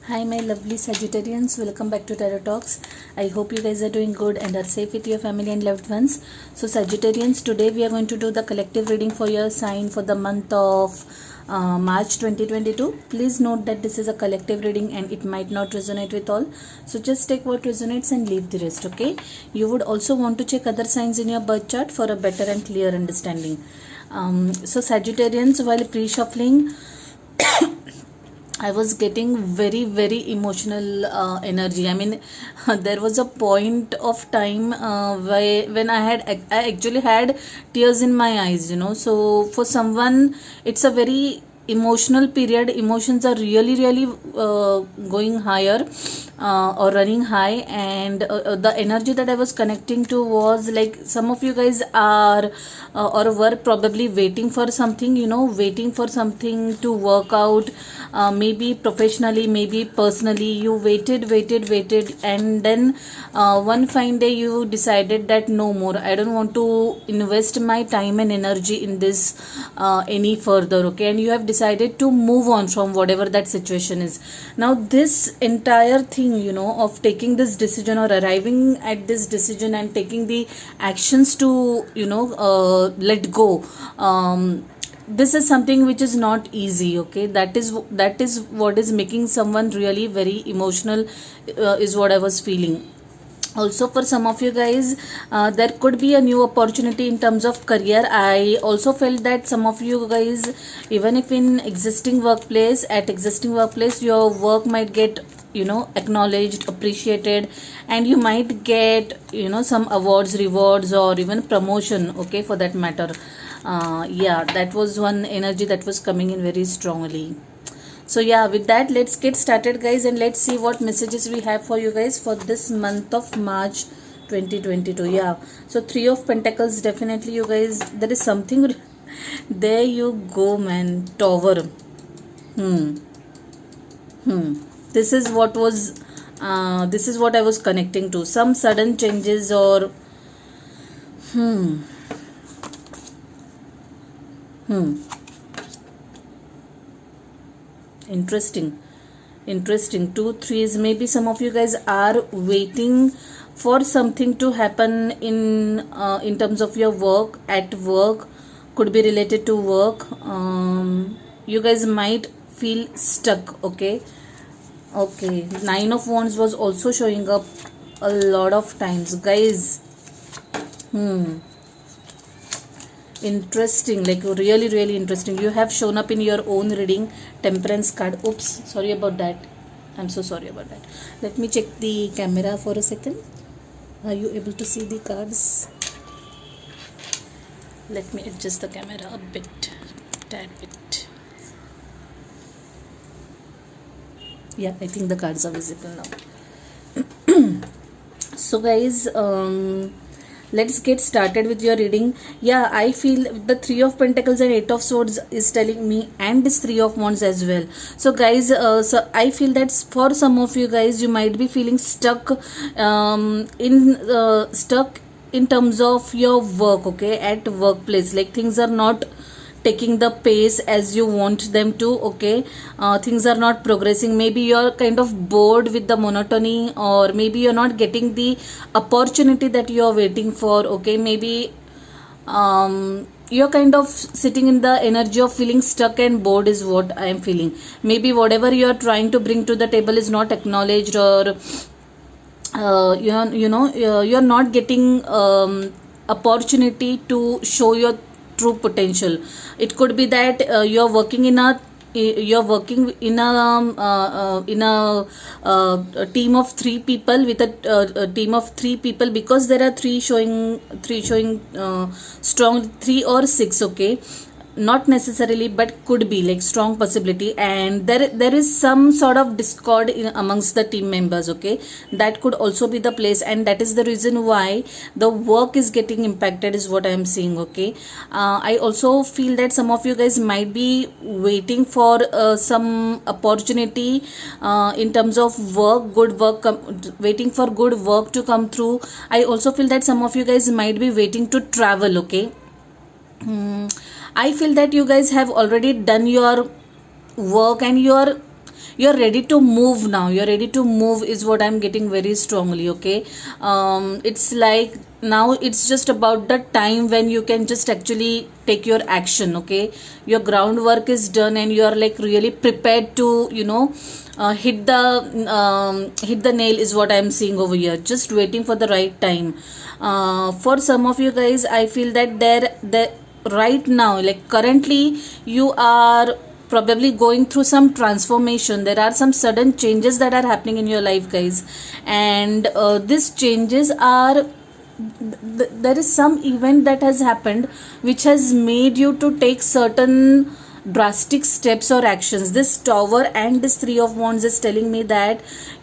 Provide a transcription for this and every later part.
Hi, my lovely Sagittarians. Welcome back to Tarot Talks. I hope you guys are doing good and are safe with your family and loved ones. So, Sagittarians, today we are going to do the collective reading for your sign for the month of March 2022. Please note that this is a collective reading and it might not resonate with all. So, just take what resonates and leave the rest, okay? You would also want to check other signs in your birth chart for a better and clear understanding. So, Sagittarians, while pre-shuffling, I was getting very emotional energy. I mean, there was a point of time when I actually had tears in my eyes. So for someone, it's a very emotional period. Emotions are really going higher or running high, and the energy that I was connecting to was like some of you guys are or were probably waiting for something, waiting for something to work out, maybe professionally, maybe personally. You waited, and then one fine day you decided that no more, I don't want to invest my time and energy in this any further, okay? And you have decided to move on from whatever that situation is. Now this entire thing, of taking this decision or arriving at this decision and taking the actions to let go, this is something which is not easy, okay? That is what is making someone really very emotional, is what I was feeling. Also, for some of you guys, there could be a new opportunity in terms of career. I also felt that some of you guys, even if in existing workplace, your work might get acknowledged, appreciated, and you might get some awards, rewards, or even promotion, okay, for that matter. Yeah, that was one energy that was coming in very strongly. So yeah, with that, let's get started, guys, and let's see what messages we have for you guys for this month of March 2022. Yeah, so Three of Pentacles, definitely you guys, there is something there you go, man. Tower. This is what was this is what I was connecting to. Some sudden changes or interesting. 2 3s. Maybe some of you guys are waiting for something to happen in terms of your work, at work, could be related to work. You guys might feel stuck, okay? Nine of Wands was also showing up a lot of times, guys. Interesting, like really interesting. You have shown up in your own reading. Temperance card. Oops, sorry about that. I'm so sorry about that. Let me check the camera for a second. Are you able to see the cards? Let me adjust the camera a bit, tad bit. Yeah, I think the cards are visible now. So guys, let's get started with your reading. Yeah, I feel the Three of Pentacles and Eight of Swords is telling me, and this Three of Wands as well. So guys, so I feel that for some of you guys, you might be feeling stuck in terms of your work, okay, at workplace. Like things are not taking the pace as you want them to, okay? Things are not progressing. Maybe you're kind of bored with the monotony, or maybe you're not getting the opportunity that you're waiting for, okay? Maybe you're kind of sitting in the energy of feeling stuck and bored is what I am feeling. Maybe whatever you're trying to bring to the table is not acknowledged, or you're not getting opportunity to show your true potential. It could be that you're working in a team of three people, with a team of three people, because there are three showing strong, 3 or 6, okay? Not necessarily, but could be like strong possibility, and there is some sort of discord amongst the team members, okay? That could also be the place, and that is the reason why the work is getting impacted, is what I am seeing, okay? I also feel that some of you guys might be waiting for some opportunity in terms of work, good work, waiting for good work to come through. I also feel that some of you guys might be waiting to travel, okay? I feel that you guys have already done your work, and you're ready to move now. You're ready to move is what I'm getting very strongly. Okay, it's like now it's just about the time when you can just actually take your action. Okay, your groundwork is done and you are like really prepared to, you know, hit the nail is what I'm seeing over here. Just waiting for the right time. For some of you guys, I feel that there right now, like currently, you are probably going through some transformation. There are some sudden changes that are happening in your life, guys, and these changes are there is some event that has happened which has made you to take certain drastic steps or actions. This Tower and this Three of Wands is telling me that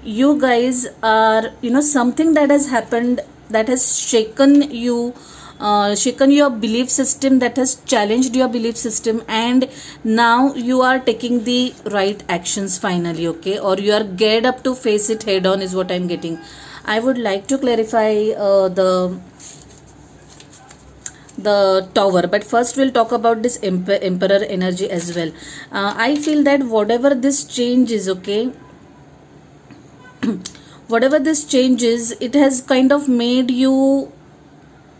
you guys are, you know, something that has happened that has shaken you, shaken your belief system, that has challenged your belief system, and now you are taking the right actions finally. Okay, or you are geared up to face it head on is what I'm getting. I would like to clarify the Tower, but first we'll talk about this Emperor energy as well. I feel that whatever this change is, okay, whatever this change is, it has kind of made you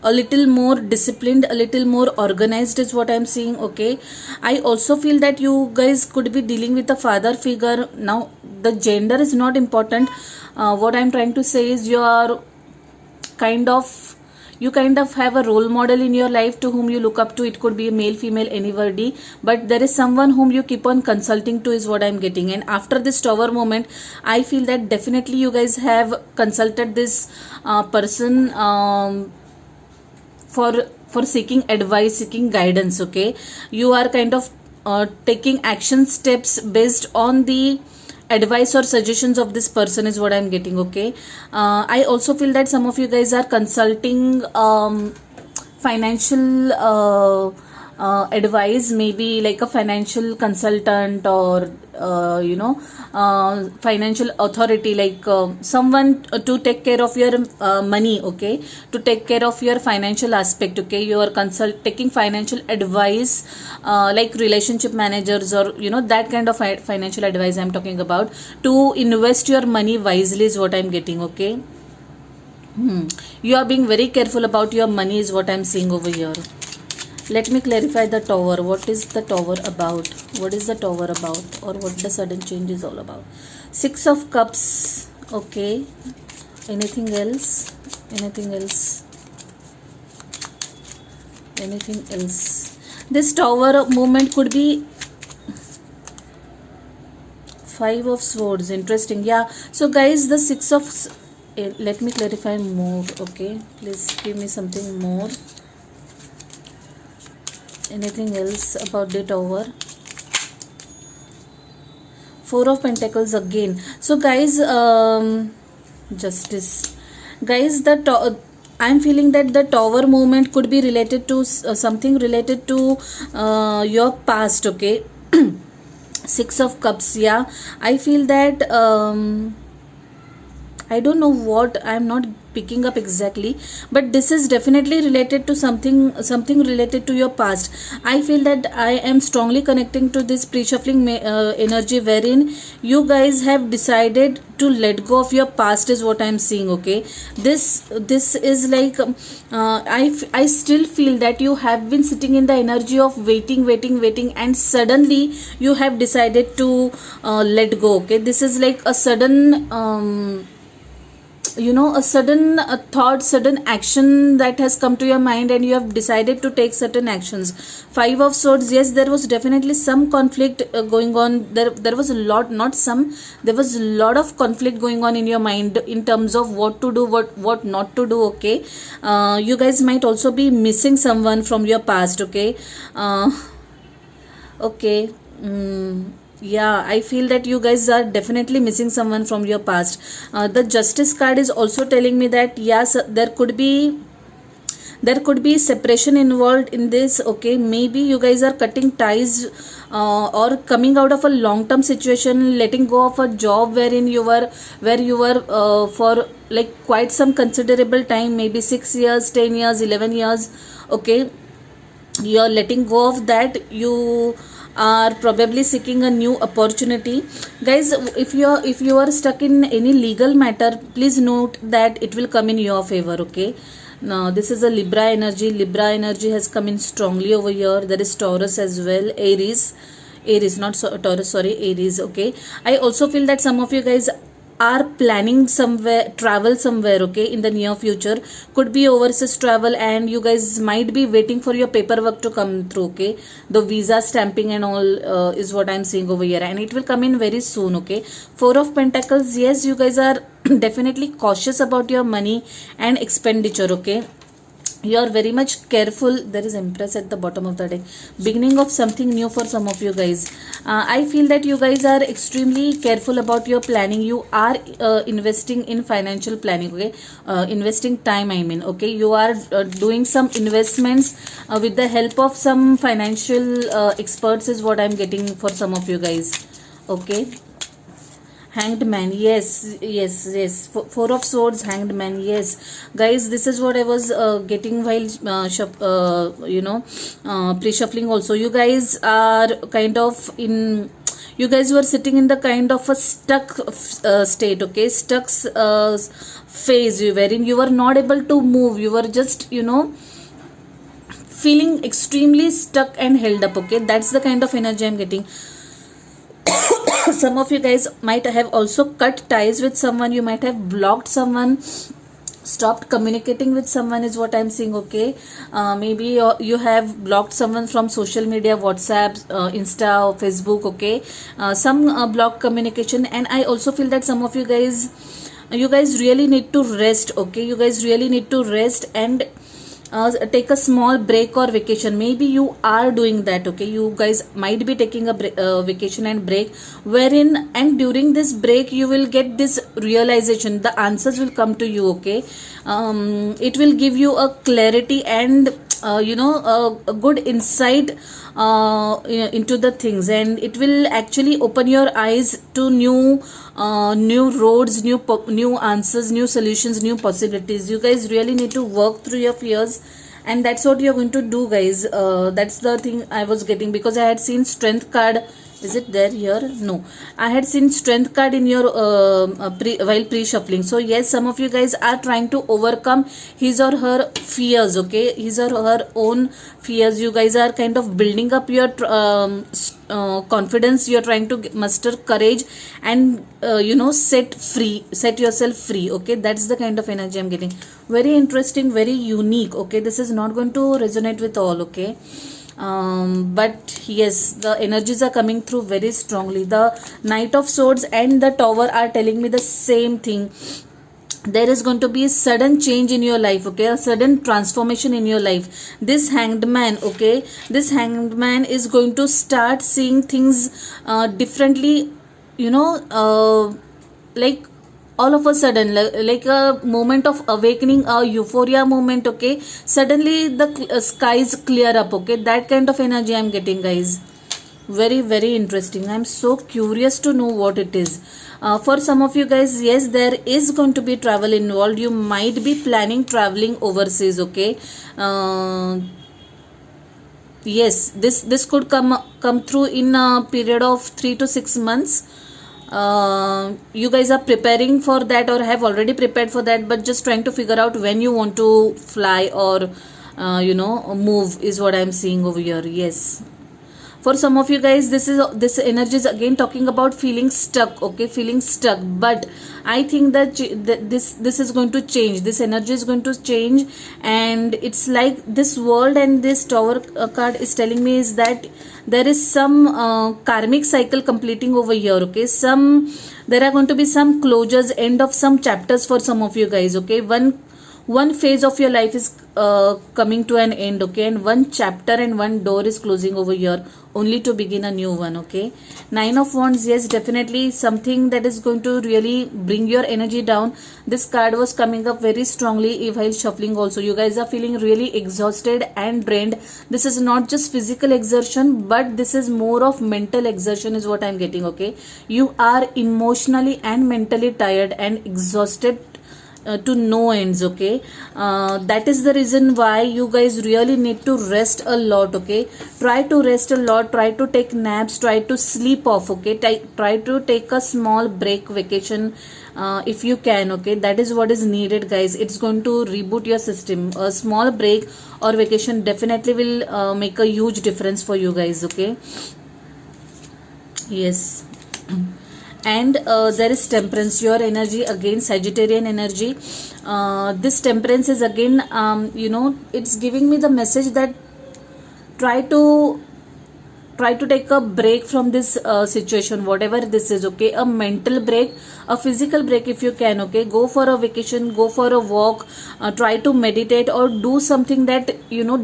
a little more disciplined, a little more organized is what I'm seeing. Okay, I also feel that you guys could be dealing with a father figure. Now the gender is not important. What I'm trying to say is you kind of have a role model in your life to whom you look up to. It could be a male, female, anybody, but there is someone whom you keep on consulting to is what I'm getting. And after this Tower moment, I feel that definitely you guys have consulted this person for seeking advice, seeking guidance. Okay, you are kind of taking action steps based on the advice or suggestions of this person is what I'm getting. Okay, I also feel that some of you guys are consulting financial advice, maybe like a financial consultant or financial authority, like someone to take care of your money. Okay, to take care of your financial aspect. Okay, you are taking financial advice, like relationship managers or that kind of financial advice I'm talking about, to invest your money wisely is what I'm getting. Okay, you are being very careful about your money is what I'm seeing over here. Let me clarify the Tower. What is the Tower about? What is the Tower about? Or what the sudden change is all about? Six of Cups. Okay. Anything else? Anything else? Anything else? This Tower movement could be Five of Swords. Interesting. Yeah. So guys, the Six of... let me clarify more. Okay. Please give me something more. Anything else about the Tower? Four of Pentacles again. So guys, Justice. Guys, I'm feeling that the Tower movement could be related to something related to your past. Okay. Six of Cups. Yeah, I feel that I don't know what, I'm not picking up exactly, but this is definitely related to something related to your past. I feel that I am strongly connecting to this pre-shuffling energy, wherein you guys have decided to let go of your past is what I'm seeing. Okay, this is like I still feel that you have been sitting in the energy of waiting, and suddenly you have decided to let go. Okay, this is like a sudden a sudden thought, sudden action that has come to your mind, and you have decided to take certain actions. Five of Swords. Yes, there was definitely some conflict going on. There was a lot, there was a lot of conflict going on in your mind in terms of what to do, what not to do. Okay, you guys might also be missing someone from your past. Okay, okay. Yeah, I feel that you guys are definitely missing someone from your past. The Justice card is also telling me that yes, there could be separation involved in this. Okay, maybe you guys are cutting ties or coming out of a long-term situation, letting go of a job where you were for like quite some considerable time, maybe 6 years, 10 years, 11 years. Okay, you are letting go of that. You are probably seeking a new opportunity. Guys, if you are stuck in any legal matter, please note that it will come in your favor, okay? Now this is a Libra energy. Libra energy has come in strongly over here. There is Taurus as well, Aries, not Taurus, sorry, Aries, okay? I also feel that some of you guys are planning travel somewhere, okay, in the near future. Could be overseas travel, and you guys might be waiting for your paperwork to come through, okay? The visa stamping and all is what I'm seeing over here, and it will come in very soon, okay? Four of Pentacles, yes, you guys are definitely cautious about your money and expenditure, okay? You are very much careful. There is Empress at the bottom of the deck. Beginning of something new for some of you guys. I feel that you guys are extremely careful about your planning. You are investing in financial planning, okay? Investing time, I mean, okay? You are doing some investments with the help of some financial experts is what I'm getting for some of you guys, okay? Hanged Man, yes. Four of Swords, Hanged Man, yes. Guys, this is what I was getting while pre-shuffling also. You guys are kind of in, you guys were sitting in the kind of a stuck state, okay? Stuck phase wherein you were not able to move. You were just, feeling extremely stuck and held up, okay? That's the kind of energy I'm getting. Some of you guys might have also cut ties with someone. You might have blocked someone, stopped communicating with someone is what I'm seeing, okay? Maybe you have blocked someone from social media, WhatsApp, Insta or Facebook, okay? Some blocked communication. And I also feel that some of you guys really need to rest, okay? You guys really need to rest and take a small break or vacation. Maybe you are doing that, okay? You guys might be taking a vacation and break, wherein and during this break you will get this realization. The answers will come to you, okay? It will give you a clarity and a good insight into the things, and it will actually open your eyes to new roads, new answers, new solutions, new possibilities. You guys really need to work through your fears, and that's what you're going to do, guys. That's the thing I was getting, because I had seen Strength card. Is it there here? No, I had seen Strength card in your while pre-shuffling. So yes, some of you guys are trying to overcome his or her fears, okay? His or her own fears. You guys are kind of building up your confidence. You're trying to muster courage and set yourself free, okay? That's the kind of energy I'm getting. Very interesting, very unique, okay? This is not going to resonate with all, okay? But yes, the energies are coming through very strongly. The Knight of Swords and the Tower are telling me the same thing. There is going to be a sudden change in your life, okay? A sudden transformation in your life. This Hanged Man, okay? This Hanged Man is going to start seeing things differently, like all of a sudden, like a moment of awakening, a euphoria moment, okay? Suddenly the skies clear up, okay? That kind of energy I'm getting, guys. Very, very interesting. I'm so curious to know what it is. For some of you guys, yes, there is going to be travel involved. You might be planning traveling overseas, okay? Yes, this could come through in a period of 3 to 6 months. You guys are preparing for that or have already prepared for that, but just trying to figure out when you want to fly or move is what I'm seeing over here. Yes, for some of you guys, this energy is again talking about feeling stuck, okay? Feeling stuck, but I think that this is going to change. This energy is going to change, and it's like this world and this Tower card is telling me is that there is some karmic cycle completing over here, okay? There are going to be some closures, end of some chapters for some of you guys, okay? One phase of your life is coming to an end, okay? And one chapter and one door is closing over here, only to begin a new one, okay? Nine of Wands, yes, definitely something that is going to really bring your energy down. This card was coming up very strongly while shuffling also. You guys are feeling really exhausted and drained. This is not just physical exertion, but this is more of mental exertion is what I'm getting, okay? You are emotionally and mentally tired and exhausted to no ends. Okay, that is the reason why you guys really need to rest a lot. Okay, try to rest a lot, try to take naps, try to sleep off. Okay, try to take a small break, vacation, if you can. Okay, that is what is needed, guys. It's going to reboot your system. A small break or vacation definitely will make a huge difference for you guys. Okay, yes. And there is temperance, your energy again, Sagittarian energy. This temperance is again, it's giving me the message that try to take a break from this situation, whatever this is. Okay, a mental break, a physical break if you can. Okay, go for a vacation, go for a walk, try to meditate or do something that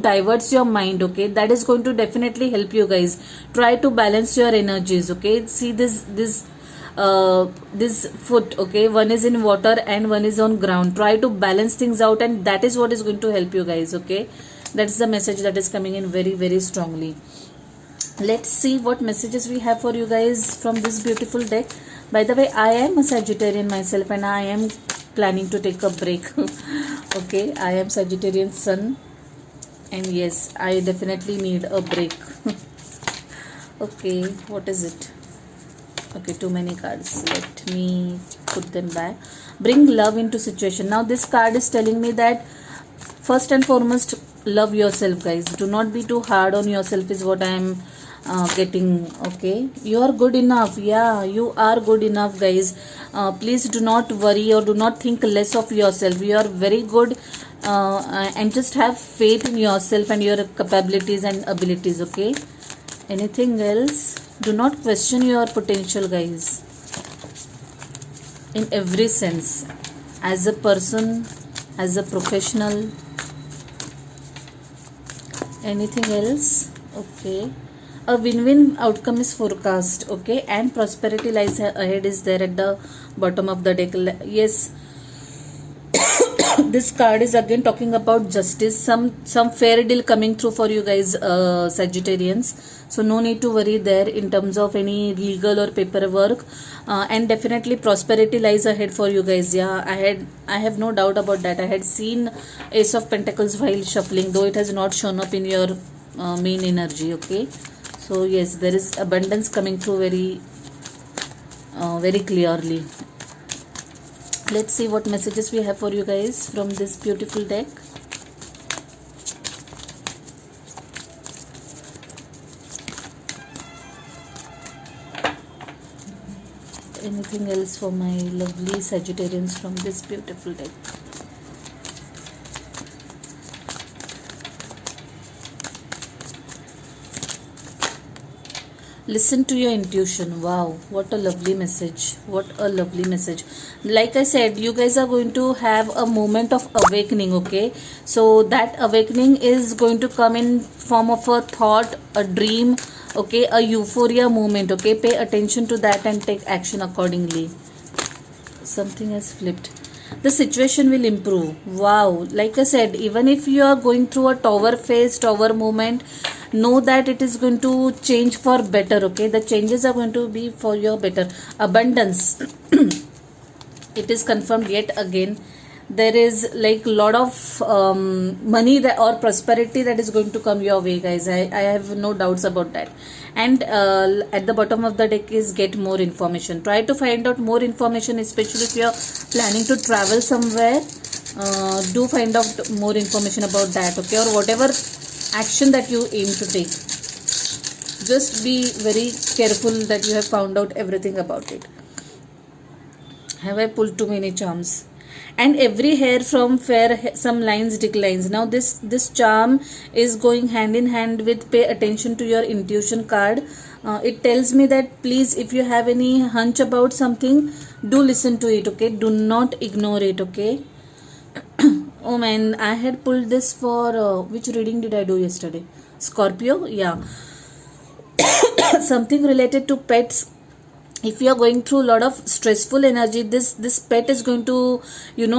diverts your mind. Okay, that is going to definitely help you guys. Try to balance your energies. Okay, see this foot. Okay, one is in water and one is on ground. Try to balance things out, and that is what is going to help you guys. Okay, that's the message that is coming in very, very strongly. Let's see what messages we have for you guys from this beautiful deck. By the way, I am a Sagittarian myself and I am planning to take a break. Okay, I am Sagittarian sun, and yes, I definitely need a break. Okay, what is it? Okay, too many cards. Let me put them back. Bring love into situation. Now this card is telling me that first and foremost, love yourself, guys. Do not be too hard on yourself is what I am getting. Okay, you are good enough. Yeah, you are good enough, guys. Please do not worry or do not think less of yourself. You are very good, and just have faith in yourself and your capabilities and abilities. Okay, anything else? Do not question your potential, guys, in every sense, as a person, as a professional. Anything else? Okay, a win-win outcome is forecast. Okay, and prosperity lies ahead is there at the bottom of the deck. Yes, this card is again talking about justice, some fair deal coming through for you guys, Sagittarians. So no need to worry there in terms of any legal or paperwork, and definitely prosperity lies ahead for you guys. Yeah, I have no doubt about that. I had seen Ace of Pentacles while shuffling, though it has not shown up in your main energy. Okay, so yes, there is abundance coming through very clearly. Let's see what messages we have for you guys from this beautiful deck. Anything else for my lovely Sagittarians from this beautiful deck? Listen to your intuition. Wow, what a lovely message. What a lovely message. Like I said, you guys are going to have a moment of awakening. Okay, so that awakening is going to come in form of a thought, a dream. Okay, a euphoria moment. Okay, pay attention to that and take action accordingly. Something has flipped. The situation will improve. Wow, like I said, even if you are going through a tower phase, tower moment, know that it is going to change for better. Okay, the changes are going to be for your better. Abundance. It is confirmed yet again. There is like lot of money that or prosperity that is going to come your way, guys. I have no doubts about that. And at the bottom of the deck is get more information. Try to find out more information, especially if you're planning to travel somewhere. Do find out more information about that. Okay, or whatever action that you aim to take, just be very careful that you have found out everything about it. Have I pulled too many charms? And every hair from fair, some lines declines. Now this charm is going hand in hand with pay attention to your intuition card. It tells me that please, if you have any hunch about something, do listen to it. Okay, do not ignore it. Okay. Oh man, I had pulled this for which reading did I do yesterday? Scorpio. Yeah. Something related to pets. If you are going through a lot of stressful energy, this pet is going to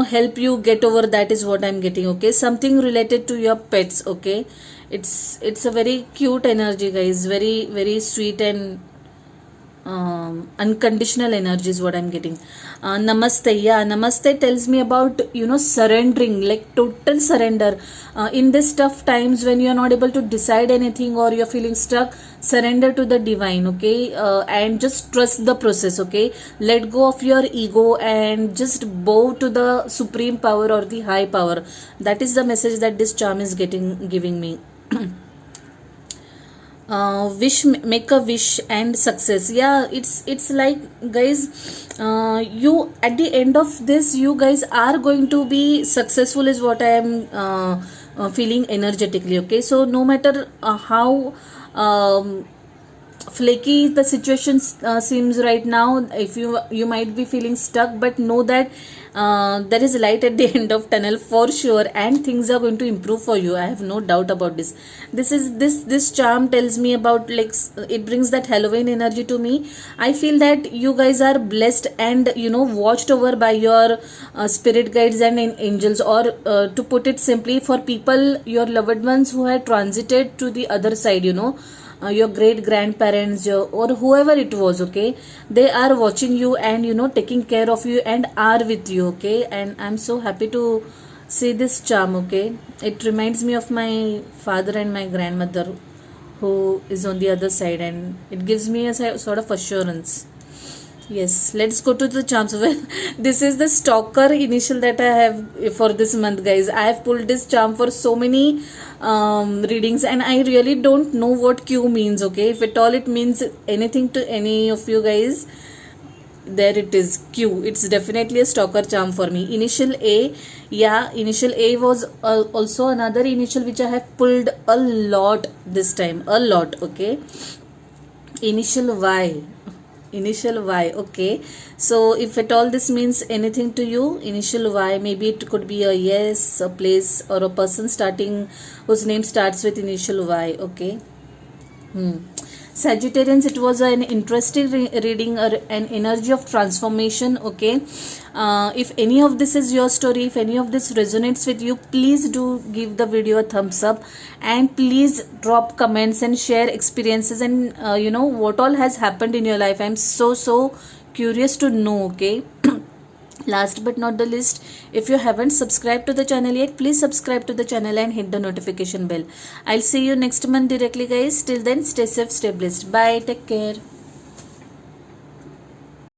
help you get over that, is what I'm getting. Okay, something related to your pets. Okay, it's a very cute energy, guys. Very, very sweet and unconditional energy is what I'm getting. Namaste. Yeah, namaste tells me about, surrendering, like total surrender. In this tough times when you're not able to decide anything or you're feeling stuck, surrender to the divine, okay? And just trust the process, okay? Let go of your ego and just bow to the supreme power or the high power. That is the message that this charm is giving me. Make a wish and success. Yeah, it's like, guys, you at the end of this, you guys are going to be successful is what I am feeling energetically, okay? So no matter how flaky the situation seems right now, if you might be feeling stuck, but know that there is light at the end of tunnel for sure, and things are going to improve for you. I have no doubt about this. This charm tells me about, like, it brings that Halloween energy to me. I feel that you guys are blessed and watched over by your spirit guides and angels, or to put it simply, for people, your loved ones who had transited to the other side, your great grandparents, or whoever it was, okay? They are watching you and taking care of you and are with you, okay? And I'm so happy to see this charm, okay? It reminds me of my father and my grandmother who is on the other side, and it gives me a sort of assurance. Yes, let's go to the charms. Well, this is the stalker initial that I have for this month, guys. I have pulled this charm for so many readings, and I really don't know what Q means, okay? If at all it means anything to any of you guys, there it is, Q. It's definitely a stalker charm for me. Initial A, yeah, initial A was also another initial which I have pulled a lot this time, a lot, okay? Initial Y, okay? So if at all this means anything to you, initial Y, maybe it could be a yes, a place, or a person starting whose name starts with initial Y, okay? Sagittarians, it was an interesting reading, an energy of transformation, okay? If any of this is your story, if any of this resonates with you, please do give the video a thumbs up, and please drop comments and share experiences and what all has happened in your life. I'm so curious to know, okay? Last but not the least, if you haven't subscribed to the channel yet, please subscribe to the channel and hit the notification bell. I'll see you next month directly, guys. Till then, stay safe, stay blessed. Bye, take care.